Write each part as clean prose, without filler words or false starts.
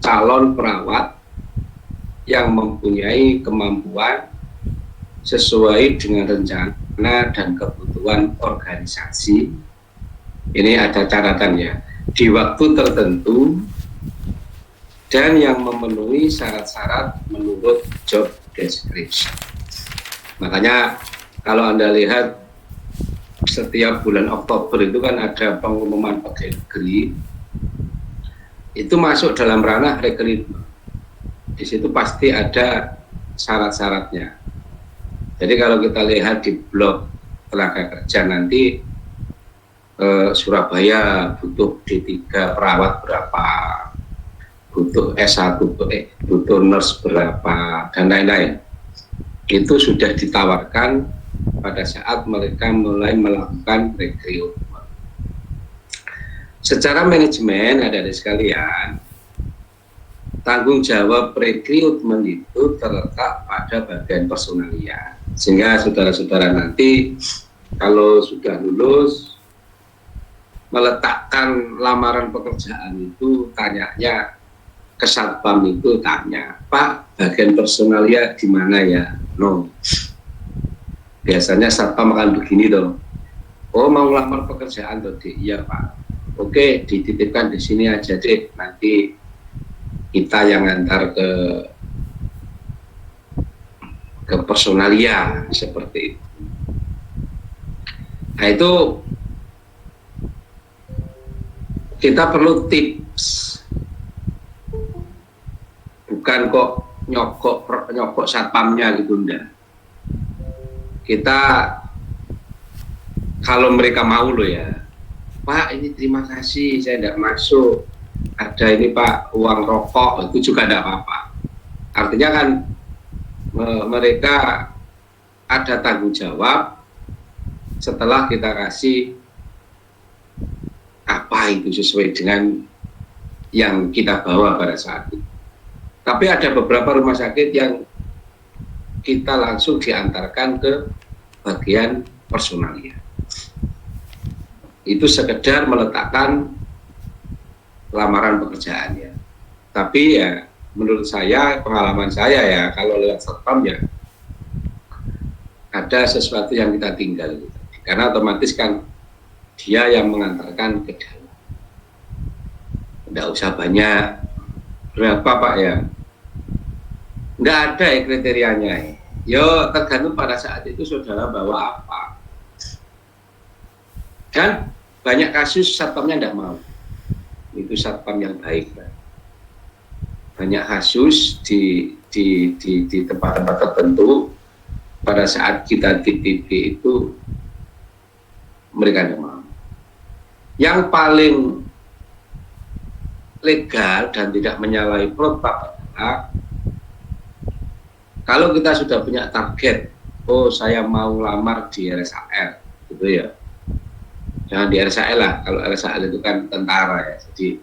calon perawat yang mempunyai kemampuan sesuai dengan rencana dan kebutuhan organisasi. Ini ada catatannya, di waktu tertentu dan yang memenuhi syarat-syarat menurut job description. Makanya kalau Anda lihat setiap bulan Oktober itu kan ada pengumuman pegawai negeri, itu masuk dalam ranah rekrutmen. Di situ pasti ada syarat-syaratnya. Jadi kalau kita lihat di blog tenaga kerja nanti, Surabaya butuh D3 perawat berapa, butuh S1, butuh nurse berapa, dan lain-lain. Itu sudah ditawarkan pada saat mereka mulai melakukan rekrutmen. Secara manajemen, adik-adik sekalian, tanggung jawab rekrutmen itu terletak pada bagian personalia. Sehingga saudara-saudara nanti kalau sudah lulus, meletakkan lamaran pekerjaan itu tanyanya ke satpam itu tanya, Pak, bagian personalia di mana ya? No. Biasanya satpam akan begini dong. Oh, mau lamar pekerjaan tuh, iya Pak. Oke, dititipkan di sini aja deh. Nanti kita yang antar ke personalia seperti itu. Nah itu kita perlu tips, bukan kok nyokok satpamnya gitu, enggak. Kita kalau mereka mau loh ya, Pak ini terima kasih saya tidak masuk, ada ini Pak uang rokok, itu juga tidak apa-apa. Artinya kan mereka ada tanggung jawab setelah kita kasih apa itu sesuai dengan yang kita bawa pada saat itu. Tapi ada beberapa rumah sakit yang kita langsung diantarkan ke bagian personalia. Itu sekedar meletakkan lamaran pekerjaannya. Tapi ya menurut saya, pengalaman saya ya, kalau lewat satpam ya ada sesuatu yang kita tinggal gitu. Karena otomatis kan dia yang mengantarkan ke dalam. Tidak usah banyak. Berapa Pak ya? Nggak ada ya kriterianya ya. Yo tergantung pada saat itu saudara bawa apa. Dan banyak kasus satpamnya tidak mau. Itu satpam yang baik. Banyak kasus di tempat-tempat tertentu pada saat kita titip itu mereka tidak mau. Yang paling legal dan tidak menyalahi protap adalah kalau kita sudah punya target, oh saya mau lamar di RSAL, gitu ya. Jangan di RSAL lah, kalau RSAL itu kan tentara ya, jadi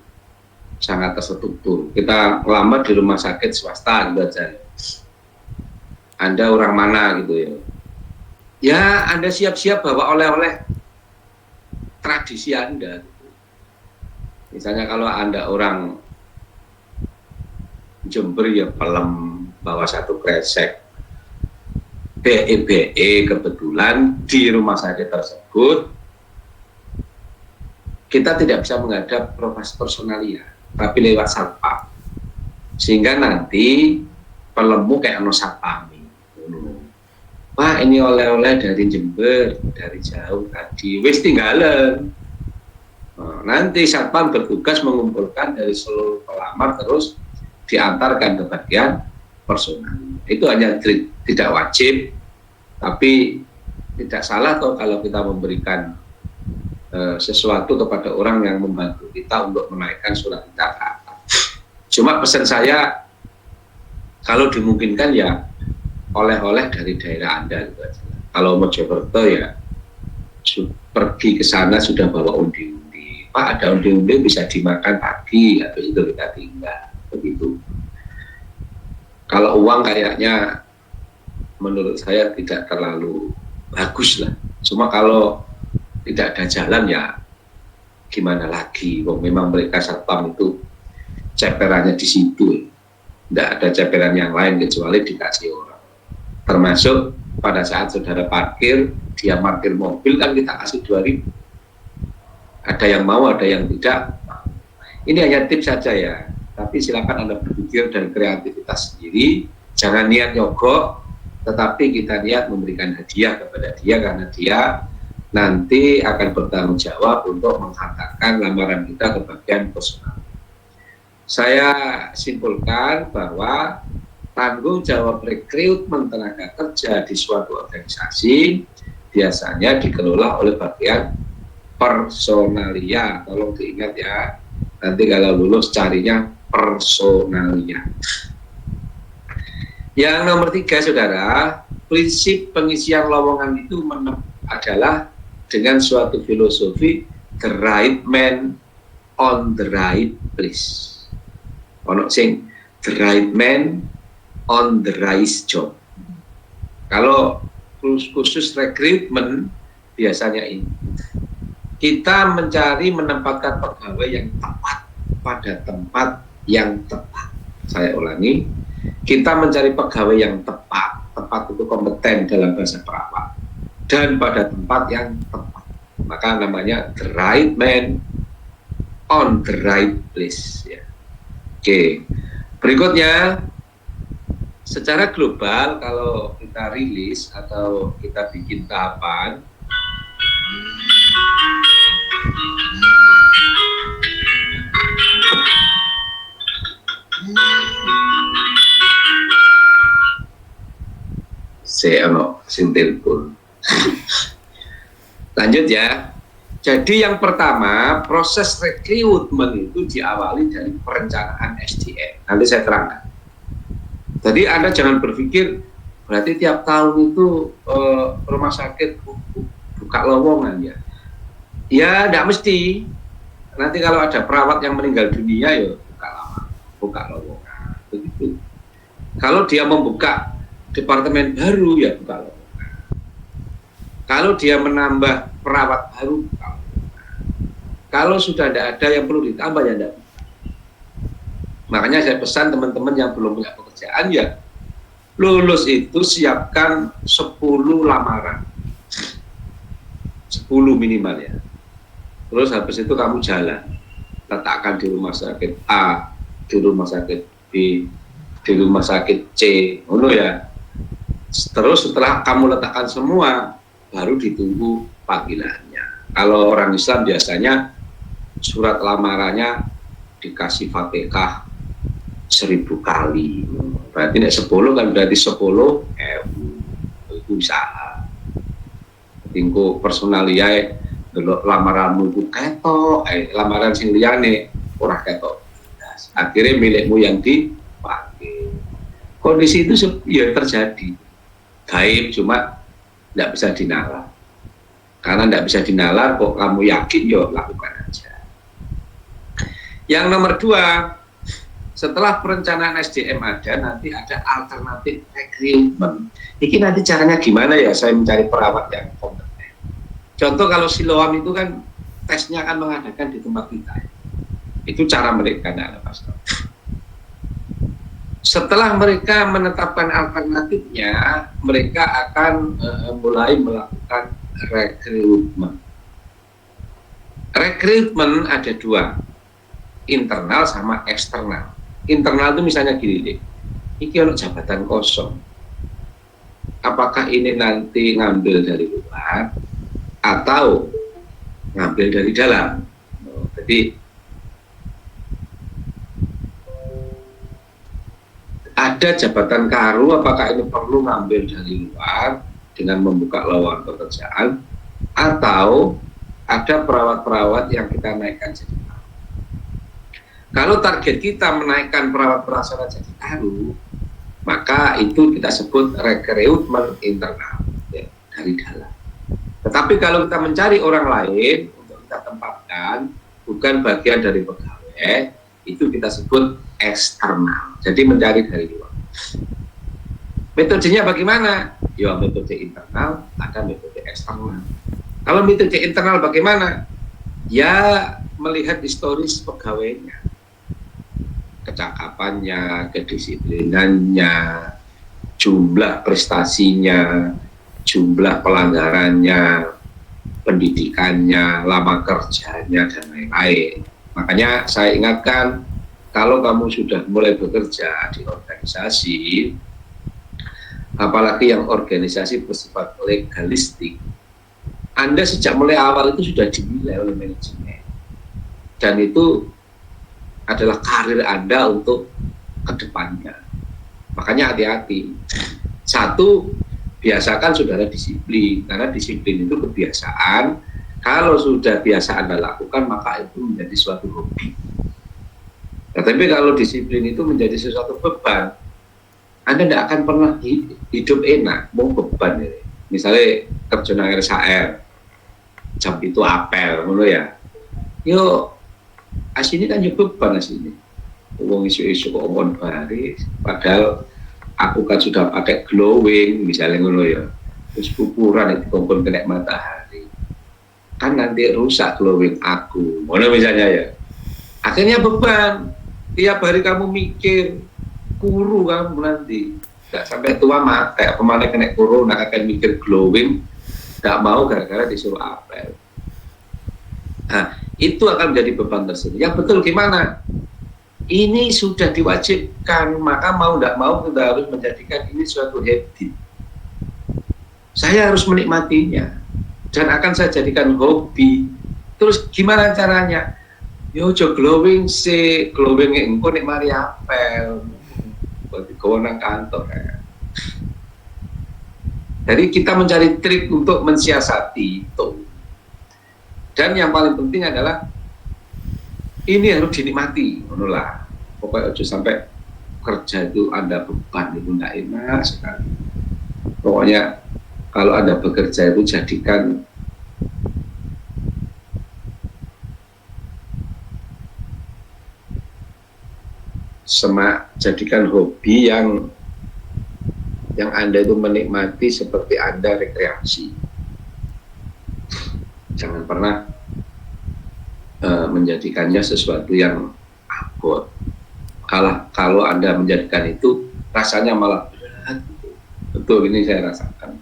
sangat terstruktur. Kita melamar di rumah sakit swasta gitu aja. Anda orang mana gitu ya. Ya Anda siap-siap bawa oleh-oleh tradisi Anda. Misalnya kalau Anda orang Jember ya pelem bawa satu kresek. BE kebetulan di rumah sakit tersebut kita tidak bisa menghadap profesi personalia, tapi lewat satpam. Sehingga nanti pelemu kayak no satpam. Pak ini oleh-oleh dari Jember, dari jauh tadi, wis tinggalan. Nanti satpam bertugas mengumpulkan dari seluruh pelamar terus diantarkan ke bagian personal. Itu hanya tidak wajib, tapi tidak salah toh kalau kita memberikan sesuatu kepada orang yang membantu kita untuk menaikkan surat kita ke atas. Cuma pesan saya, kalau dimungkinkan ya oleh-oleh dari daerah Anda gitu aja. Kalau Mojokerto ya pergi ke sana sudah bawa undi-undi. Pak ada undi-undi bisa dimakan pagi, habis itu kita tinggal begitu. Kalau uang kayaknya menurut saya tidak terlalu bagus lah. Cuma kalau tidak ada jalan ya gimana lagi. Memang mereka satpam itu ceperannya di situ. Tidak ada ceperan yang lain kecuali dikasih orang. Termasuk pada saat saudara parkir, dia parkir mobil kan kita kasih 2.000. Ada yang mau, ada yang tidak. Ini hanya tips saja ya. Tapi silakan Anda berpikir dan kreativitas sendiri. Jangan niat nyogok, tetapi kita niat memberikan hadiah kepada dia karena dia nanti akan bertanggung jawab untuk menghantarkan lamaran kita ke bagian personal. Saya simpulkan bahwa tanggung jawab rekrutmen tenaga kerja di suatu organisasi biasanya dikelola oleh bagian personalia. Tolong diingat ya, nanti kalau lulus carinya personalia. Yang nomor 3, saudara, prinsip pengisian lowongan itu adalah dengan suatu filosofi the right man on the right place. Ono sing the right man on the right job. Kalau khusus rekrutmen biasanya ini kita mencari menempatkan pegawai yang tepat pada tempat yang tepat. Saya ulangi, kita mencari pegawai yang tepat itu kompeten dalam bahasa perawat dan pada tempat yang tepat. Maka namanya the right man on the right place ya. Oke, berikutnya secara global kalau kita rilis atau kita bikin tahapan, saya sintil pun. Lanjut ya. Jadi yang pertama, proses rekrutmen itu diawali dari perencanaan SDM. Nanti saya terangkan. Jadi Anda jangan berpikir berarti tiap tahun itu rumah sakit buka lowongan ya. Ya, tidak mesti. Nanti kalau ada perawat yang meninggal dunia ya buka lowongan. Begitu. Kalau dia membuka departemen baru ya buka lowongan. Kalau dia menambah perawat baru, kalau sudah tidak ada yang perlu ditambah ya tidak. Makanya saya pesan teman-teman yang belum punya pekerjaan ya lulus itu siapkan 10 lamaran, 10 minimal ya. Terus habis itu kamu jalan, letakkan di rumah sakit A, di rumah sakit B, di rumah sakit C, ya. Terus setelah kamu letakkan semua, baru ditunggu panggilannya. Kalau orang Islam biasanya surat lamarannya dikasih Fatihah 1000 kali. Berarti nek 10 kan berarti 10 itu usaha. Tingko personalia delok lamaranmu ku ketok, lamaran sing liyane ora ketok. Akhirnya milikmu yang dipakai. Kondisi itu ya terjadi. Gaib cuma tidak bisa dinalar. Karena tidak bisa dinalar, kok kamu yakin, yuk lakukan aja. Yang nomor 2, setelah perencanaan SDM ada, nanti ada alternatif rekrutmen. Ini nanti caranya gimana ya saya mencari perawat yang kompeten. Contoh kalau Siloam itu kan tesnya akan mengadakan di tempat kita. Itu cara mereka, Pastor. Setelah mereka menetapkan alternatifnya, mereka akan mulai melakukan rekrutmen. Rekrutmen ada 2, internal sama eksternal. Internal itu misalnya gini deh, ini ada jabatan kosong. Apakah ini nanti ngambil dari luar atau ngambil dari dalam? Jadi ada jabatan karu, apakah ini perlu ngambil dari luar dengan membuka lowongan pekerjaan, atau ada perawat-perawat yang kita naikkan jadi karu. Kalau target kita menaikkan perawat pelaksana jadi karu, maka itu kita sebut rekrutmen internal ya, dari dalam. Tetapi kalau kita mencari orang lain untuk kita tempatkan, bukan bagian dari pegawai, itu kita sebut eksternal. Jadi mencari dari luar. Metodenya bagaimana? Ya metode internal, ada metode eksternal. Kalau metode internal bagaimana? Ya melihat historis pegawainya. kecakapannya, kedisiplinannya, jumlah prestasinya, jumlah pelanggarannya, pendidikannya, lama kerjanya, dan lain-lain. Makanya saya ingatkan, kalau kamu sudah mulai bekerja di organisasi, apalagi yang organisasi bersifat legalistik, Anda sejak mulai awal itu sudah dinilai oleh manajemen. Dan itu adalah karir Anda untuk kedepannya. Makanya hati-hati. Satu, biasakan saudara disiplin, karena disiplin itu kebiasaan. Kalau sudah biasa Anda lakukan, maka itu menjadi suatu hobi. Tetapi kalau disiplin itu menjadi sesuatu beban, Anda tidak akan pernah hidup enak, mau beban ya. Misalnya kerja nang RSHR, jam itu apel, ngono ya. Yo, asini kan juga beban asini. Uang isu-isu kok omon baris, padahal aku kan sudah pakai glowing, misalnya ngono ya. Terus pupuran itu kompon kena matahari. Kan nanti rusak glowing aku, ngono misalnya ya. Akhirnya beban. Tiap hari kamu mikir, kuru kamu nanti. Nggak sampai tua mati, kemana kena kuru, nak akan mikir glowing, nggak mau gara-gara disuruh apel. Nah, itu akan menjadi beban tersendiri. Yang betul gimana? Ini sudah diwajibkan, maka mau tidak mau kita harus menjadikan ini suatu habit. Saya harus menikmatinya dan akan saya jadikan hobi. Terus gimana caranya? Yo jo glowing sih, glowing engko nek mari apel. Berarti kewenang kantor ya. Jadi kita mencari trik untuk mensiasati itu. Dan yang paling penting adalah ini harus dinikmati, menurutlah. Pokoknya aja sampai kerja itu Anda beban, itu tidak enak sekali. Pokoknya kalau Anda bekerja itu jadikan jadikan hobi yang Anda itu menikmati seperti Anda rekreasi. Jangan pernah menjadikannya sesuatu yang abot. Kalau Anda menjadikan itu rasanya malah berat. Betul, ini saya rasakan.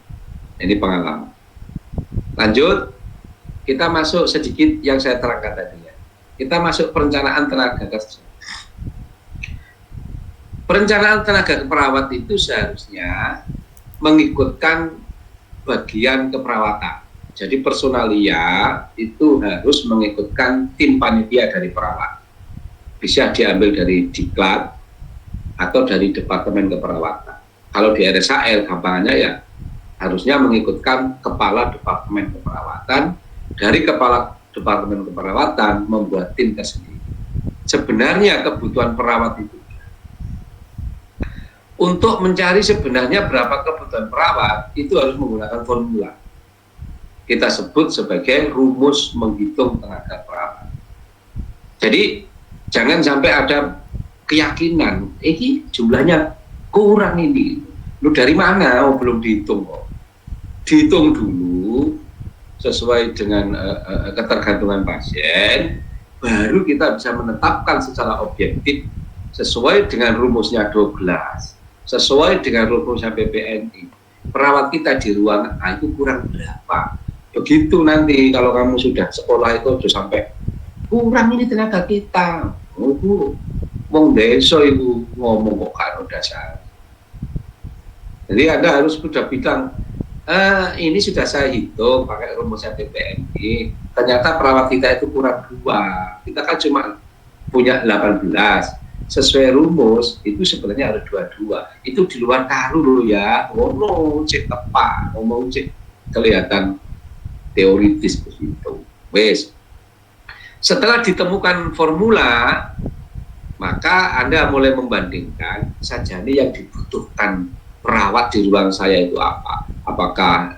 Ini pengalaman. Lanjut, kita masuk sedikit yang saya terangkan tadi ya. Kita masuk perencanaan tenaga kerja. Perencanaan tenaga keperawat itu seharusnya mengikutkan bagian keperawatan. Jadi personalia itu harus mengikutkan tim panitia dari perawat. Bisa diambil dari diklat atau dari departemen keperawatan. Kalau di RSHL gampangannya ya harusnya mengikutkan kepala departemen keperawatan. Dari kepala departemen keperawatan membuat tim tersendiri. Sebenarnya kebutuhan perawat itu untuk mencari sebenarnya berapa kebutuhan perawat itu harus menggunakan formula. Kita sebut sebagai rumus menghitung tenaga perawat. Jadi jangan sampai ada keyakinan, ini jumlahnya kurang ini. Lu dari mana? Oh, belum dihitung kok. Dihitung dulu sesuai dengan ketergantungan pasien, baru kita bisa menetapkan secara objektif sesuai dengan rumusnya 12. Sesuai dengan rumusnya PPNI, perawat kita di ruangan itu kurang berapa. Begitu nanti kalau kamu sudah sekolah itu sudah sampai kurang ini tenaga kita. Wong desa ibu ngomong kok karo dasar. Jadi Anda harus sudah bilang, ini sudah saya hitung pakai rumusnya PPNI. Ternyata perawat kita itu kurang 2. Kita kan cuma punya 18. Sesuai rumus itu sebenarnya ada 22. Itu di luar taruh loh ya. Ngomong cek tepat, ngomong cek kelihatan teoritis begitu. Wes. Setelah ditemukan formula, maka Anda mulai membandingkan saja nih yang dibutuhkan perawat di ruang saya itu apa? Apakah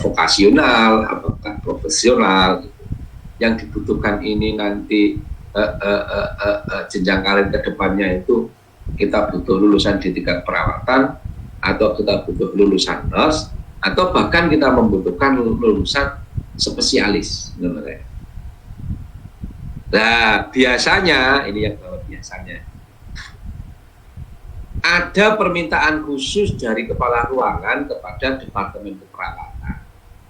vokasional, apakah profesional? Gitu. Yang dibutuhkan ini nanti jenjang karir ke depannya itu kita butuh lulusan di tingkat perawatan atau kita butuh lulusan nurse atau bahkan kita membutuhkan lulusan spesialis. Nah biasanya ini yang biasanya ada permintaan khusus dari kepala ruangan kepada Departemen Keperawatan.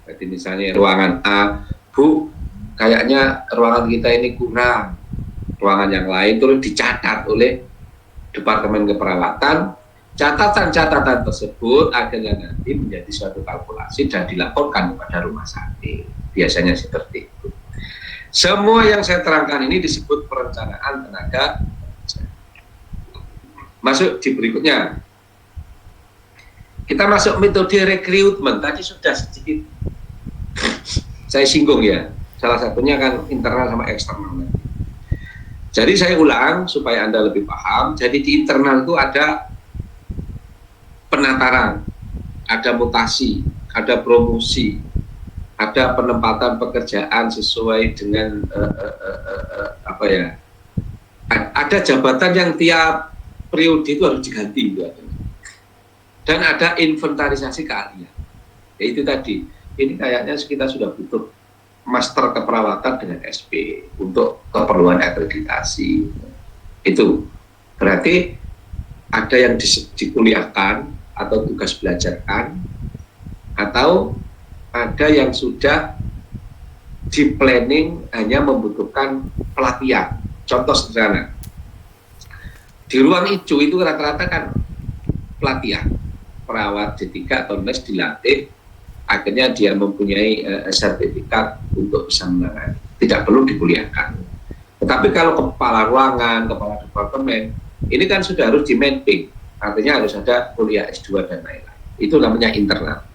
Jadi misalnya ruangan A, Bu, kayaknya ruangan kita ini kurang, ruangan yang lain, terus dicatat oleh Departemen Keperawatan. Catatan-catatan tersebut akhirnya nanti menjadi suatu kalkulasi dan dilaporkan kepada rumah sakit. Biasanya seperti itu. Semua yang saya terangkan ini disebut perencanaan tenaga kerja. Masuk di berikutnya. Kita masuk metode rekrutmen. Tadi sudah sedikit saya singgung ya. Salah satunya kan internal sama eksternal. Jadi saya ulang supaya Anda lebih paham. Jadi di internal itu ada penataran, ada mutasi, ada promosi, ada penempatan pekerjaan sesuai dengan ada jabatan yang tiap periode itu harus diganti itu ada. Dan ada inventarisasi keahlian. Yaitu tadi, ini kayaknya kita sudah butuh master keperawatan dengan SP untuk keperluan akreditasi. Itu berarti ada yang dikuliahkan atau tugas belajarkan, atau ada yang sudah di planning hanya membutuhkan pelatihan. Contoh sederhana, di ruang hijau itu rata-rata kan pelatihan, perawat D3 atau nurse dilatih, akhirnya dia mempunyai sertifikat untuk bisa menangani, tidak perlu dikuliahkan. Tetapi kalau kepala ruangan, kepala departemen, ini kan sudah harus di mapping, artinya harus ada kuliah S2 dan lain-lain. Itu namanya internal.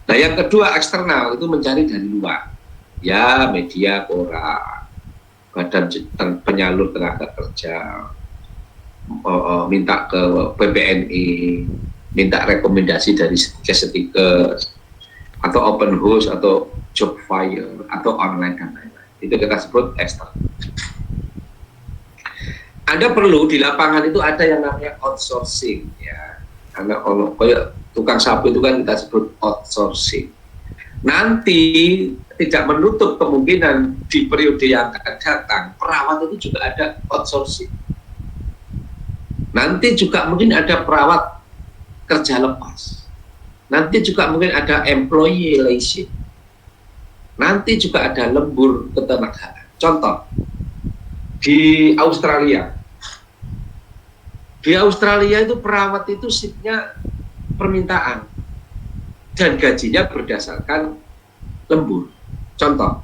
Nah yang kedua eksternal itu mencari dari luar, ya media, koran, badan penyalur tenaga kerja, minta ke PBNI, minta rekomendasi dari setikes atau open house atau job fire atau online dan lain-lain. Itu kita sebut eksternal. Anda perlu di lapangan itu ada yang namanya outsourcing ya. Karena kalau kayak tukang sapu itu kan kita sebut outsourcing. Nanti tidak menutup kemungkinan di periode yang akan datang perawat itu juga ada outsourcing. Nanti juga mungkin ada perawat kerja lepas. Nanti juga mungkin ada employee relation. Nanti juga ada lembur ketenagaan. Contoh di Australia. Di Australia itu perawat itu shiftnya permintaan dan gajinya berdasarkan lembur. Contoh,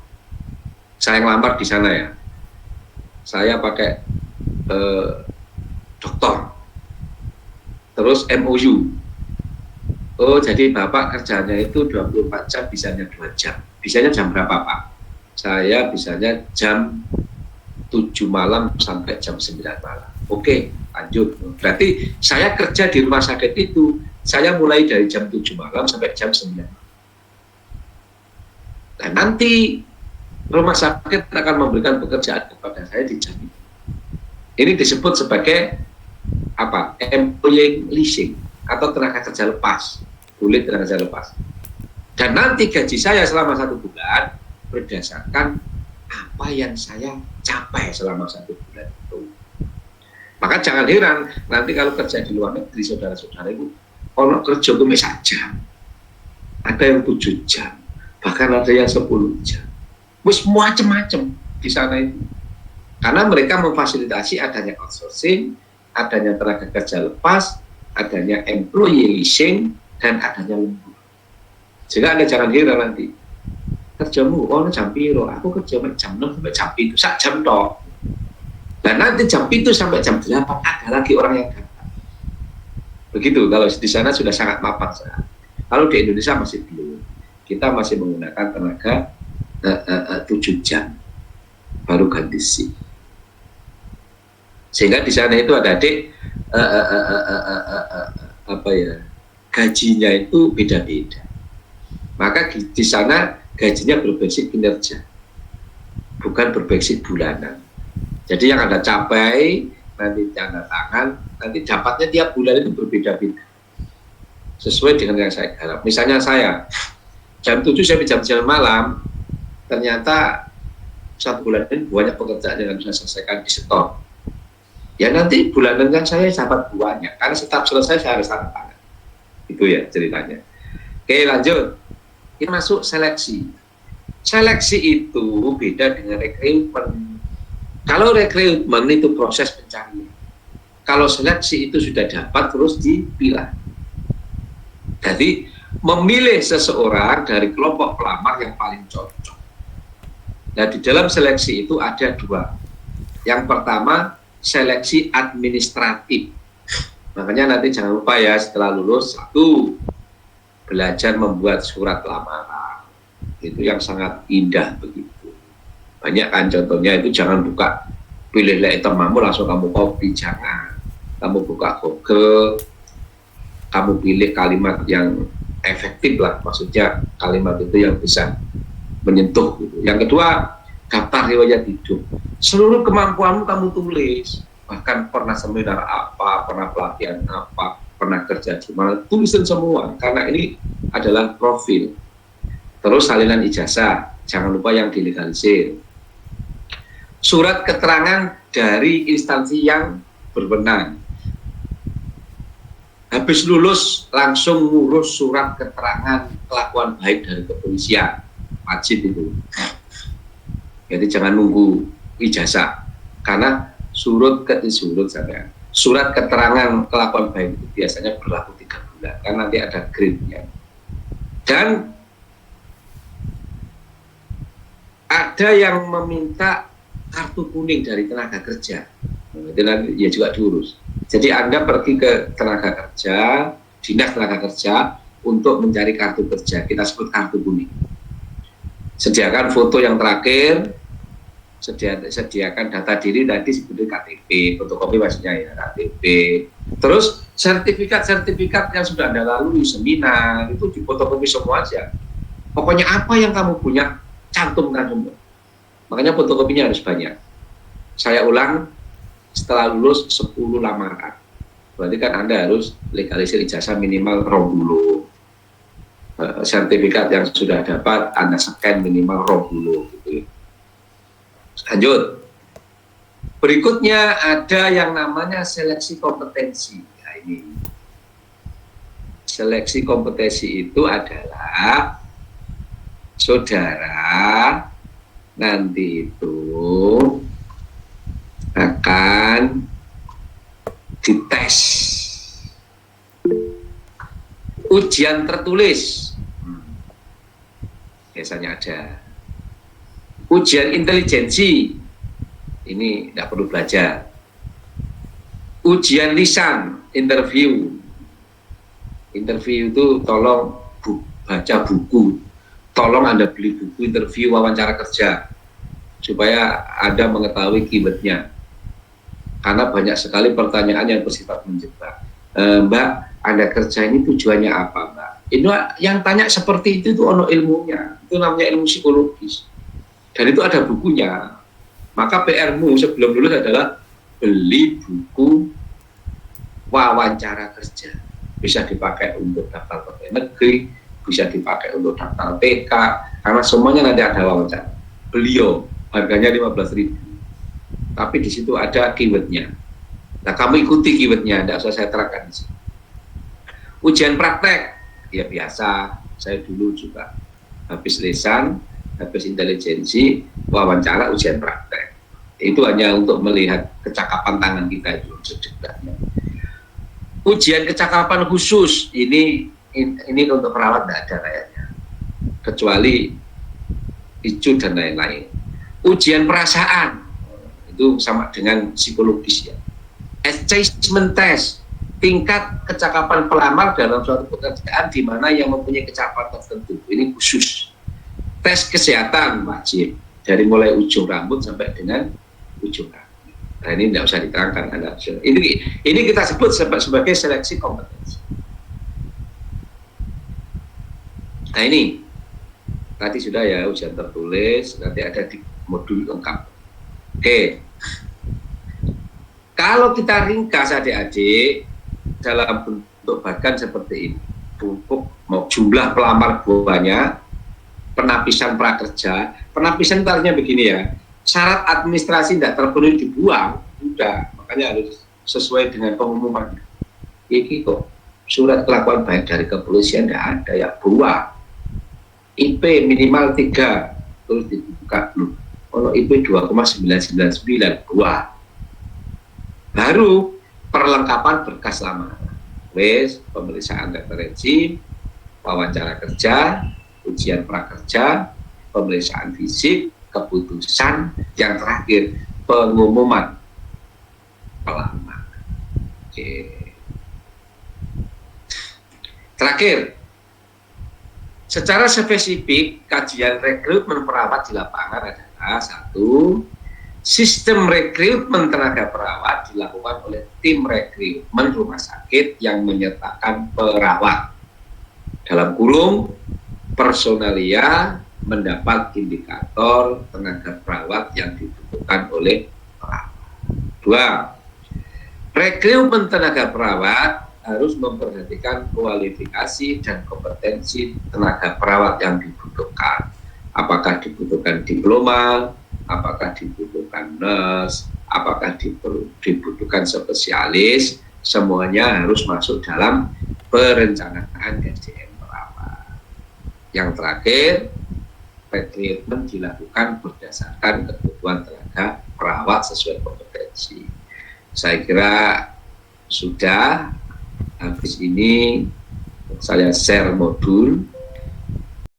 saya ngelamar di sana ya, saya pakai dokter, terus MOU. Oh jadi Bapak kerjanya itu 24 jam, bisanya 2 jam. Bisanya jam berapa Pak? Saya bisanya jam 7 malam sampai jam 9 malam. Oke, lanjut. Berarti saya kerja di rumah sakit itu, saya mulai dari jam 7 malam sampai jam 9 malam. Dan nanti rumah sakit akan memberikan pekerjaan kepada saya di jam itu. Ini disebut sebagai apa? Employee leasing atau tenaga kerja lepas. Boleh tenaga kerja lepas. Dan nanti gaji saya selama 1 bulan berdasarkan apa yang saya capai selama 1 bulan itu. Maka jangan heran nanti kalau kerja di luar negeri saudara-saudara itu kalau kerja itu jam, ada yang 7 jam, bahkan ada yang 10 jam. Wis macam-macam di sana itu. Karena mereka memfasilitasi adanya outsourcing, adanya tenaga kerja lepas, adanya employee leasing, dan adanya lembur. Sehingga Anda jangan heran nanti kerjamu, oh jam piro, aku kerja jam 6 sampai jam 7, sak jam toh. Dan nanti jam 7 sampai jam 8 ada lagi orang yang datang. Begitu, kalau di sana sudah sangat mapan sekali. Kalau di Indonesia masih belum. Kita masih menggunakan tenaga 7 jam baru ganti shift. Sehingga di sana itu ada gajinya itu beda-beda. Maka di sana gajinya berbasis kinerja, bukan berbasis bulanan. Jadi yang Anda capai, nanti tanda tangan, nanti dapatnya tiap bulan itu berbeda-beda. Sesuai dengan yang saya garap. Misalnya saya, jam 7 sampai jam 9 malam, ternyata 1 bulan ini banyak pekerjaan yang bisa selesaikan di setor. Ya nanti bulanan kan saya dapat buahnya, karena setiap selesai saya harus tanda tangan. Itu ya ceritanya. Oke, lanjut. Kita masuk seleksi. Seleksi itu beda dengan rekrutmen. Kalau rekrutmen itu proses pencarian. Kalau seleksi itu sudah dapat terus dipilah. Jadi memilih seseorang dari kelompok pelamar yang paling cocok. Nah, di dalam seleksi itu ada dua. Yang pertama, seleksi administratif. Makanya nanti jangan lupa ya, setelah lulus, satu, belajar membuat surat lamaran. Itu yang sangat indah begitu. Banyak kan contohnya itu, jangan buka pilih temamu langsung kamu copy, jangan. Kamu buka Google, kamu pilih kalimat yang efektif lah, maksudnya kalimat itu yang bisa menyentuh gitu. Yang kedua, daftar riwayat hidup. Seluruh kemampuanmu kamu tulis, bahkan pernah seminar apa, pernah pelatihan apa, pernah kerja di mana, tulisin semua, karena ini adalah profil. Terus salinan ijazah, jangan lupa yang dilegalisir. Surat keterangan dari instansi yang berwenang. Habis lulus langsung ngurus surat keterangan kelakuan baik dari kepolisian, wajib itu. Jadi jangan nunggu ijazah, karena surat keterangan kelakuan baik itu biasanya berlaku 3 bulan, kan nanti ada grade-nya. Dan ada yang meminta kartu kuning dari tenaga kerja, itu nanti ya juga diurus. Jadi Anda pergi ke tenaga kerja, dinas tenaga kerja untuk mencari kartu kerja, kita sebut kartu kuning. Sediakan foto yang terakhir, sediakan data diri tadi seperti KTP, fotokopi maksudnya ya, KTP. Terus sertifikat yang sudah Anda lalui, seminar, itu difotokopi semua aja. Pokoknya apa yang kamu punya, cantumkan semua. Makanya fotokopinya harus banyak. Saya ulang, setelah lulus 10 lamaran. Berarti kan Anda harus legalisir ijazah minimal 20. Sertifikat yang sudah dapat Anda scan minimal 20 gitu ya. Lanjut. Berikutnya ada yang namanya seleksi kompetensi. Nah, ini seleksi kompetensi itu adalah saudara nanti itu akan dites ujian tertulis. Biasanya ada ujian intelijensi, ini tidak perlu belajar. Ujian lisan, interview itu tolong baca buku, tolong Anda beli buku interview wawancara kerja supaya Anda mengetahui keywordnya, karena banyak sekali pertanyaan yang bersifat menjebak. Mbak, Anda kerja ini tujuannya apa, Mbak? Ini yang tanya seperti itu ono ilmunya, itu namanya ilmu psikologis. Dan itu ada bukunya. Maka PR-mu sebelum lulus adalah beli buku wawancara kerja. Bisa dipakai untuk daftar pegawai negeri, bisa dipakai untuk daftar PK, karena semuanya nanti ada wawancara. Beliau harganya 15.000. Tapi di situ ada keywordnya. Nah, kamu ikuti keywordnya, tidak usah saya terangkan di sini. Ujian praktek, ya biasa. Saya dulu juga habis lisan, habis intelijensi, wawancara, ujian praktek. Itu hanya untuk melihat kecakapan tangan kita itu sedekatnya. Ujian kecakapan khusus, ini untuk perawat tidak ada kayaknya, kecuali ICU dan lain-lain. Ujian perasaan, itu sama dengan psikologis ya. Assessment test, tingkat kecakapan pelamar dalam suatu pekerjaan di mana yang mempunyai kecakapan tertentu, ini khusus. Tes kesehatan wajib, dari mulai ujung rambut sampai dengan ujung kaki. Nah, ini tidak usah diterangkan. Ini kita sebut sebagai seleksi kompetensi. Nah, ini tadi sudah ya, ujian tertulis, nanti ada di modul lengkap. Oke. Kalau kita ringkas adik-adik dalam bentuk bahkan seperti ini, mau jumlah pelamar banyak, penapisan prakerja, penapisan itu artinya begini ya, syarat administrasi tidak terpenuhi dibuang, sudah, maka makanya harus sesuai dengan pengumuman. Ini kok surat kelakuan baik dari kepolisian tidak ada, ya buah IP minimal 3 terus dibuka dulu. Kalau IP 2,999 buah. Baru perlengkapan berkas lamaran. Wes pemeriksaan referensi, wawancara kerja, ujian prakerja, pemeriksaan fisik, keputusan, yang terakhir pengumuman pelamar. Oke. Terakhir, secara spesifik kajian rekrutmen perawat di lapangan adalah satu, sistem rekrutmen tenaga perawat dilakukan oleh tim rekrutmen rumah sakit yang menyertakan perawat. Dalam kurung, personalia mendapat indikator tenaga perawat yang dibutuhkan oleh perawat. Dua, rekrutmen tenaga perawat harus memperhatikan kualifikasi dan kompetensi tenaga perawat yang dibutuhkan. Apakah dibutuhkan diploma, apakah dibutuhkan nurse, apakah dibutuhkan spesialis, semuanya harus masuk dalam perencanaan SDM perawat. Yang terakhir, rekrutmen dilakukan berdasarkan kebutuhan tenaga perawat sesuai kompetensi. Saya kira sudah. Habis ini saya share modul